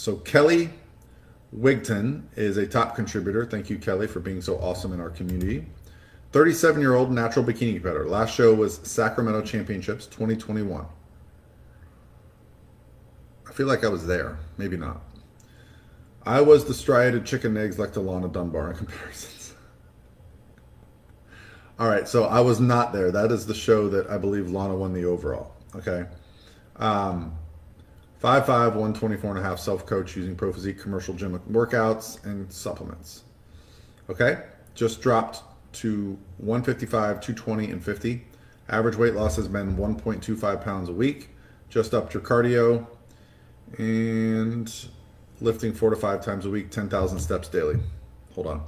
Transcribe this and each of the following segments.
So Kelly Wigton is a top contributor. Thank you, Kelly, for being so awesome in our community. 37-year-old natural bikini competitor. Last show was Sacramento Championships 2021. I feel like I was there. Maybe not. I was the striated chicken eggs like to Lana Dunbar in comparisons. All right, so I was not there. That is the show that I believe Lana won the overall. Okay. 5'5", 124 and a half, self-coach using ProPhysique commercial gym workouts and supplements. Okay, just dropped to 155, 220, and 50. Average weight loss has been 1.25 pounds a week. Just upped your cardio and lifting 4 to 5 times a week, 10,000 steps daily. Hold on.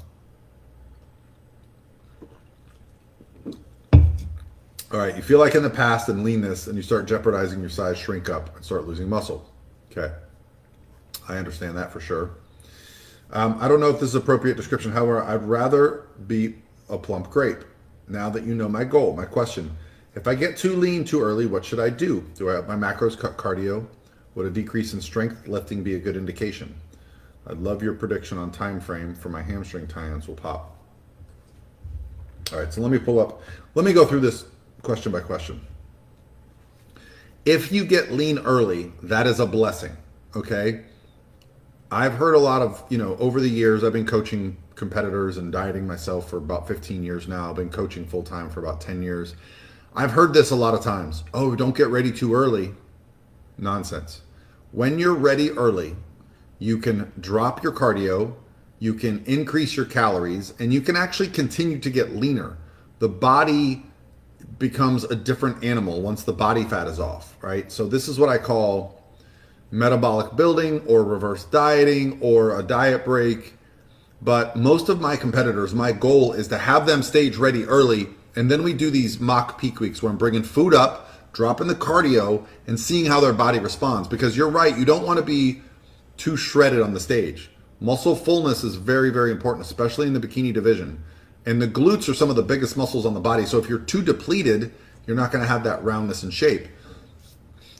All right, you feel like in the past and leanness and you start jeopardizing your size, shrink up and start losing muscle. Okay, I understand that for sure. I don't know if this is appropriate description. However, I'd rather be a plump grape. Now that you know my goal, my question, if I get too lean too early, what should I do? Do I have my macros cut cardio? Would a decrease in strength lifting be a good indication? I'd love your prediction on time frame for my hamstring tie-ins will pop. All right, so let me go through this question by question. If you get lean early, that is a blessing, okay? I've heard a lot of, over the years, I've been coaching competitors and dieting myself for about 15 years now. I've been coaching full-time for about 10 years. I've heard this a lot of times. Oh, don't get ready too early. Nonsense. When you're ready early, you can drop your cardio, you can increase your calories, and you can actually continue to get leaner. The body becomes a different animal once the body fat is off, right? So this is what I call metabolic building or reverse dieting or a diet break. But most of my competitors, my goal is to have them stage ready early. And then we do these mock peak weeks where I'm bringing food up, dropping the cardio and seeing how their body responds. Because you're right, you don't want to be too shredded on the stage. Muscle fullness is very, very important, especially in the bikini division. And the glutes are some of the biggest muscles on the body. So if you're too depleted, you're not going to have that roundness and shape.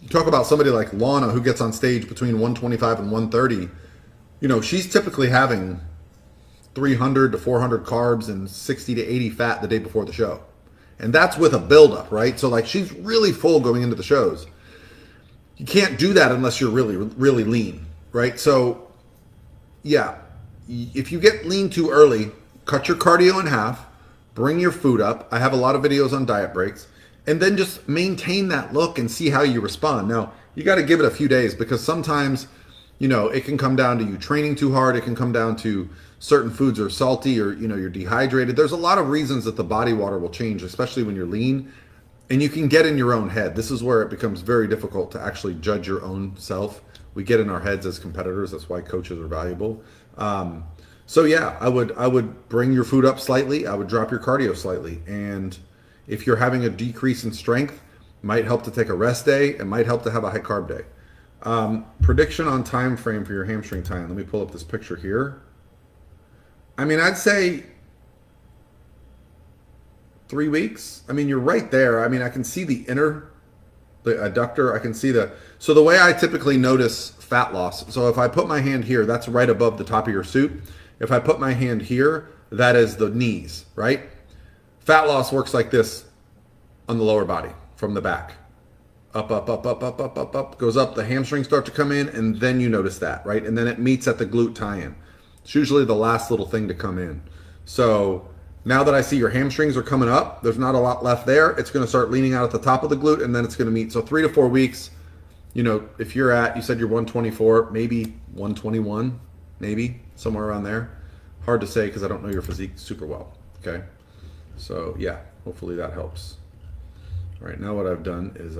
You talk about somebody like Lana who gets on stage between 125 and 130. She's typically having 300 to 400 carbs and 60 to 80 fat the day before the show. And that's with a buildup, right? So she's really full going into the shows. You can't do that unless you're really, really lean, right? So yeah, if you get lean too early, cut your cardio in half, bring your food up. I have a lot of videos on diet breaks, and then just maintain that look and see how you respond. Now, you got to give it a few days because sometimes, it can come down to you training too hard. It can come down to certain foods are salty or, you're dehydrated. There's a lot of reasons that the body water will change, especially when you're lean, and you can get in your own head. This is where it becomes very difficult to actually judge your own self. We get in our heads as competitors. That's why coaches are valuable. So yeah, I would bring your food up slightly. I would drop your cardio slightly. And if you're having a decrease in strength, it might help to take a rest day. It might help to have a high carb day. Prediction on time frame for your hamstring tie-in. Let me pull up this picture here. I'd say 3 weeks. You're right there. I can see the adductor. I can see so the way I typically notice fat loss. So if I put my hand here, that's right above the top of your suit. If I put my hand here, that is the knees, right? Fat loss works like this on the lower body from the back. Up, up, up, up, up, up, up, up, goes up. The hamstrings start to come in, and then you notice that, right? And then it meets at the glute tie-in. It's usually the last little thing to come in. So now that I see your hamstrings are coming up, there's not a lot left there. It's going to start leaning out at the top of the glute, and then it's going to meet. So 3 to 4 weeks, if you said you're 124, maybe 121, maybe somewhere around there. Hard to say because I don't know your physique super well. Okay. So yeah, hopefully that helps. All right. Now what I've done is